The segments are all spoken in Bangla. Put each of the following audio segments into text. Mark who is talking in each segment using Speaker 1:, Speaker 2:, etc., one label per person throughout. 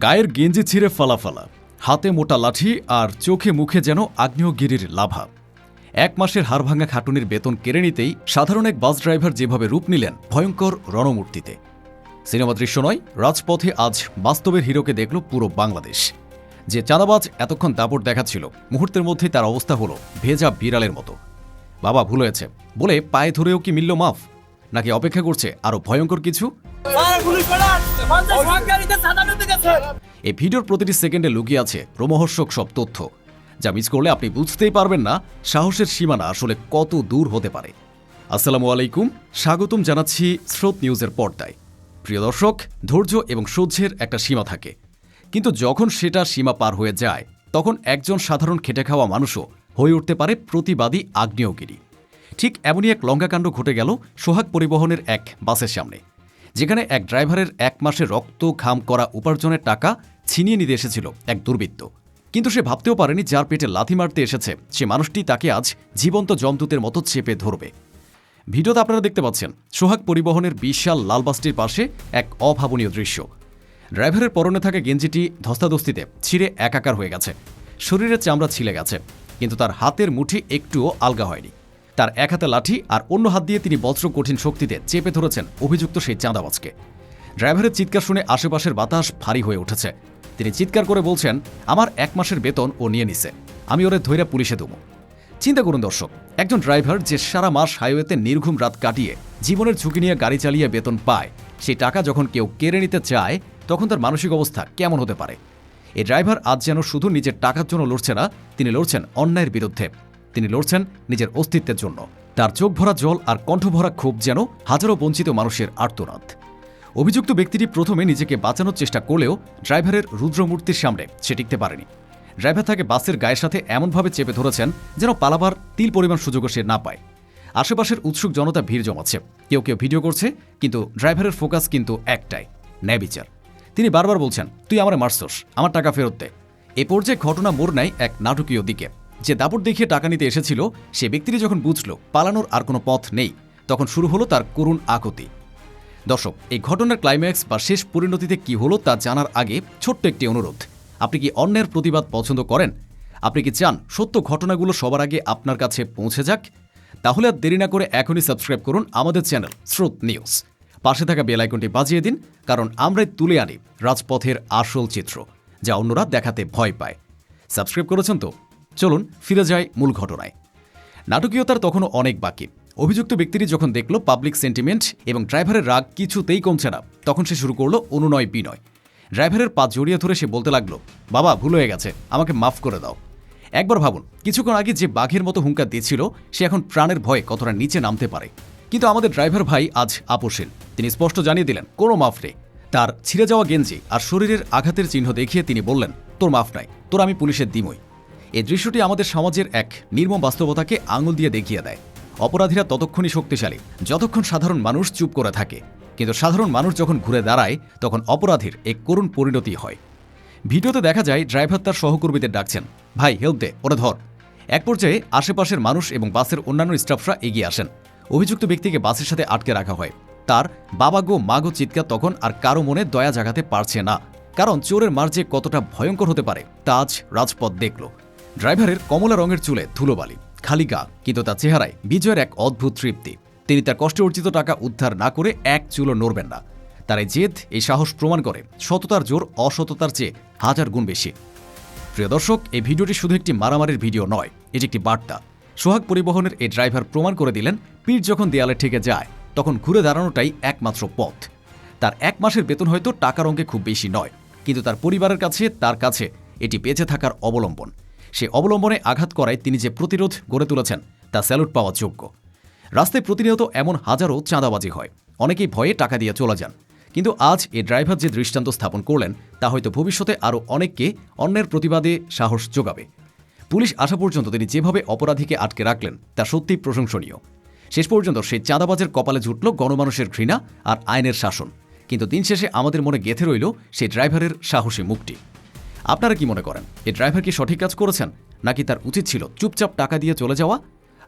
Speaker 1: গায়ের গেঞ্জি ছিঁড়ে ফালাফালা, হাতে মোটা লাঠি আর চোখে মুখে যেন আগ্নেয়গিরির লাভা। এক মাসের হাড়ভাঙা খাটুনির বেতন কেড়ে নিতেই সাধারণ এক বাস ড্রাইভার যেভাবে রূপ নিলেন ভয়ঙ্কর রণমূর্তিতে। সিনেমা দৃশ্য নয়, রাজপথে আজ বাস্তবের হিরোকে দেখল পুরো বাংলাদেশ। যে চাঁদাবাজ এতক্ষণ দাপট দেখাচ্ছিল, মুহূর্তের মধ্যেই তার অবস্থা হলো ভেজা বিড়ালের মতো। বাবা ভুল হয়েছে বলে পায়ে ধরেও কি মিলল মাফ, নাকি অপেক্ষা করছে আরো ভয়ঙ্কর কিছু? এই ভিডিওর প্রতিটি সেকেন্ডে লুকিয়ে আছে রোমহর্ষক সব তথ্য, যা মিস করলে আপনি বুঝতেই পারবেন না সাহসের সীমানা আসলে কত দূর হতে পারে। আসসালামু আলাইকুম, স্বাগতম জানাচ্ছি স্রোত নিউজের পর্দায়। প্রিয় দর্শক, ধৈর্য এবং সহ্যের একটা সীমা থাকে, কিন্তু যখন সেটা সীমা পার হয়ে যায়, তখন একজন সাধারণ খেটে খাওয়া মানুষও হয়ে উঠতে পারে প্রতিবাদী আগ্নেয়গিরি। ঠিক এমনই এক লঙ্কাকাণ্ড ঘটে গেল সোহাগ পরিবহনের এক বাসের সামনে, যেখানে এক ড্রাইভারের এক মাসের রক্ত ঘাম করা উপার্জনের টাকা ছিনিয়ে নিতে এসেছিল এক দুর্বৃত্ত। কিন্তু সে ভাবতেও পারেনি যার পেটে লাথি মারতে এসেছে সে মানুষটি তাকে আজ জীবন্ত জমদূতের মতো চেপে ধরবে। ভিডিওতে আপনারা দেখতে পাচ্ছেন সোহাগ পরিবহনের বিশাল লাল বাসটির পাশে এক অভাবনীয় দৃশ্য। ড্রাইভারের পরনে থাকা গেঞ্জিটি ধস্তাধস্তিতে ছিঁড়ে একাকার হয়ে গেছে, শরীরের চামড়া ছিলে গেছে, কিন্তু তার হাতের মুঠি একটুও আলগা হয়নি। তার এক হাতে লাঠি আর অন্য হাত দিয়ে তিনি বজ্র কঠিন শক্তিতে চেপে ধরেছেন অভিযুক্ত সেই চাঁদাবাজকে। ড্রাইভারের চিৎকার শুনে আশেপাশের বাতাস ভারী হয়ে উঠেছে। তিনি চিৎকার করে বলছেন, আমার এক মাসের বেতন ও নিয়ে নিছে, আমি ওরে ধৈর্য পুলিশে দেবো। চিন্তা করুন দর্শক, একজন ড্রাইভার যে সারা মাস হাইওয়েতে নির্ঘুম রাত কাটিয়ে জীবনের ঝুঁকি নিয়ে গাড়ি চালিয়ে বেতন পায়, সেই টাকা যখন কেউ কেড়ে নিতে চায়, তখন তার মানসিক অবস্থা কেমন হতে পারে? এই ড্রাইভার আজ যেন শুধু নিজের টাকার জন্য লড়ছে না, তিনি লড়ছেন অন্যায়ের বিরুদ্ধে, তিনি লড়ছেন নিজের অস্তিত্বের জন্য। তার চোখ ভরা জল আর কণ্ঠ ভরা ক্ষোভ যেন হাজারো বঞ্চিত মানুষের আর্তনাদ। অভিযুক্ত ব্যক্তিটি প্রথমে নিজেকে বাঁচানোর চেষ্টা করলেও ড্রাইভারের রুদ্রমূর্তির সামনে সে টিকতে পারেনি। ড্রাইভার তাকে বাসের গায়ের সাথে এমনভাবে চেপে ধরেছেন যেন পালাবার তিল পরিমাণ সুযোগও সে না পায়। আশেপাশের উৎসুক জনতা ভিড় জমাচ্ছে, কেউ কেউ ভিডিও করছে, কিন্তু ড্রাইভারের ফোকাস কিন্তু একটাই, ন্যায় বিচার। তিনি বারবার বলছেন, তুই আমারে মারছস, আমার টাকা ফেরত দে। এ পর্যায়ে ঘটনা মোড় নেয় এক নাটকীয় দিকে। যে দাপট দেখিয়ে টাকা নিতে এসেছিল সে ব্যক্তিটি যখন বুঝল পালানোর আর কোনো পথ নেই, তখন শুরু হলো তার করুণ আকুতি। দর্শক, এই ঘটনার ক্লাইম্যাক্স বা শেষ পরিণতিতে কি হলো তা জানার আগে ছোট্ট একটি অনুরোধ। আপনি কি অন্যের প্রতিবাদ পছন্দ করেন? আপনি কি চান সত্য ঘটনাগুলো সবার আগে আপনার কাছে পৌঁছে যাক? তাহলে আর দেরি না করে এখনই সাবস্ক্রাইব করুন আমাদের চ্যানেল স্রোত নিউজ। পাশে থাকা বেল আইকনটি বাজিয়ে দিন, কারণ আমরাই তুলে আনি রাজপথের আসল চিত্র, যা অন্যরা দেখাতে ভয় পায়। সাবস্ক্রাইব করেছেন তো? চলুন ফিরে যাই মূল ঘটনায়। নাটকীয়তার তখনও অনেক বাকি। অভিযুক্ত ব্যক্তিটি যখন দেখল পাবলিক সেন্টিমেন্ট এবং ড্রাইভারের রাগ কিছুতেই কমছে না, তখন সে শুরু করলো অনুনয় বিনয়। ড্রাইভারের পা জড়িয়ে ধরে সে বলতে লাগলো, বাবা ভুল হয়ে গেছে, আমাকে মাফ করে দাও। একবার ভাবুন, কিছুক্ষণ আগে যে বাঘের মতো হুঙ্কার দিচ্ছিল সে এখন প্রাণের ভয়ে কতটা নিচে নামতে পারে। কিন্তু আমাদের ড্রাইভার ভাই আজ আপোষহীন। তিনি স্পষ্ট জানিয়ে দিলেন কোনো মাফ নেই। তার ছিঁড়ে যাওয়া গেঞ্জি আর শরীরের আঘাতের চিহ্ন দেখিয়ে তিনি বললেন, তোর মাফ নাই, তোর আমি পুলিশের দিমই। এই দৃশ্যটি আমাদের সমাজের এক নির্মম বাস্তবতাকে আঙুল দিয়ে দেখিয়ে দেয়। অপরাধীরা ততক্ষণই শক্তিশালী যতক্ষণ সাধারণ মানুষ চুপ করে থাকে, কিন্তু সাধারণ মানুষ যখন ঘুরে দাঁড়ায় তখন অপরাধীর এক করুণ পরিণতি হয়। ভিডিওতে দেখা যায় ড্রাইভার তার সহকর্মীদের ডাকছেন, ভাই হেল্প দে, ওরা ধর। এক পর্যায়ে আশেপাশের মানুষ এবং বাসের অন্যান্য স্টাফরা এগিয়ে আসেন। অভিযুক্ত ব্যক্তিকে বাসের সাথে আটকে রাখা হয়। তার বাবা গো মা গো চিৎকার তখন আর কারো মনে দয়া জাগাতে পারছে না, কারণ চোরের মার যে কতটা ভয়ঙ্কর হতে পারে তা আজ রাজপথ দেখল। ড্রাইভারের কমলা রঙের চুলে ধুলোবালি, খালি গা, কিন্তু তার চেহারায় বিজয়ের এক অদ্ভুত তৃপ্তি। তিনি তার কষ্টে অর্জিত টাকা উদ্ধার না করে এক চুলও নড়বেন না। তার এই জেদ, এই সাহস প্রমাণ করে সততার জোর অসততার চেয়ে হাজার গুণ বেশি। প্রিয় দর্শক, এই ভিডিওটি শুধু একটি মারামারির ভিডিও নয়, এটি একটি বার্তা। সোহাগ পরিবহনের এই ড্রাইভার প্রমাণ করে দিলেন, পিঠ যখন দেয়ালে ঠেকে যায় তখন ঘুরে দাঁড়ানোটাই একমাত্র পথ। তার এক মাসের বেতন হয়তো টাকার অঙ্কে খুব বেশি নয়, কিন্তু তার পরিবারের কাছে, তার কাছে এটি বেঁচে থাকার অবলম্বন। সে অবলম্বনে আঘাত করায় তিনি যে প্রতিরোধ গড়ে তুলেছেন তা স্যালুট পাওয়ার যোগ্য। রাস্তায় প্রতিনিয়ত এমন হাজারো চাঁদাবাজি হয়, অনেকেই ভয়ে টাকা দিয়ে চলে যান, কিন্তু আজ এই ড্রাইভার যে দৃষ্টান্ত স্থাপন করলেন তা হয়তো ভবিষ্যতে আরও অনেককে অন্যের প্রতিবাদে সাহস যোগাবে। পুলিশ আসা পর্যন্ত তিনি যেভাবে অপরাধীকে আটকে রাখলেন তা সত্যিই প্রশংসনীয়। শেষ পর্যন্ত সেই চাঁদাবাজের কপালে জুটল গণমানুষের ঘৃণা আর আইনের শাসন, কিন্তু দিন শেষে আমাদের মনে গেঁথে রইল সেই ড্রাইভারের সাহসী মুখটি। আপনারা কি মনে করেন, এই ড্রাইভার কি সঠিক কাজ করেছেন, নাকি তার উচিত ছিল চুপচাপ টাকা দিয়ে চলে যাওয়া?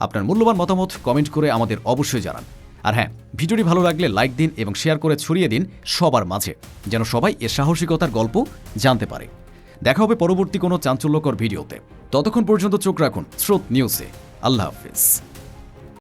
Speaker 1: আপনার মূল্যবান মতামত কমেন্ট করে আমাদের অবশ্যই জানান। আর হ্যাঁ, ভিডিওটি ভালো লাগলে লাইক দিন এবং শেয়ার করে ছড়িয়ে দিন সবার মাঝে, যেন সবাই এ সাহসিকতার গল্প জানতে পারে। দেখা হবে পরবর্তী কোনো চাঞ্চল্যকর ভিডিওতে। ততক্ষণ পর্যন্ত চোখ রাখুন স্রোত নিউজে। আল্লাহ হাফিজ।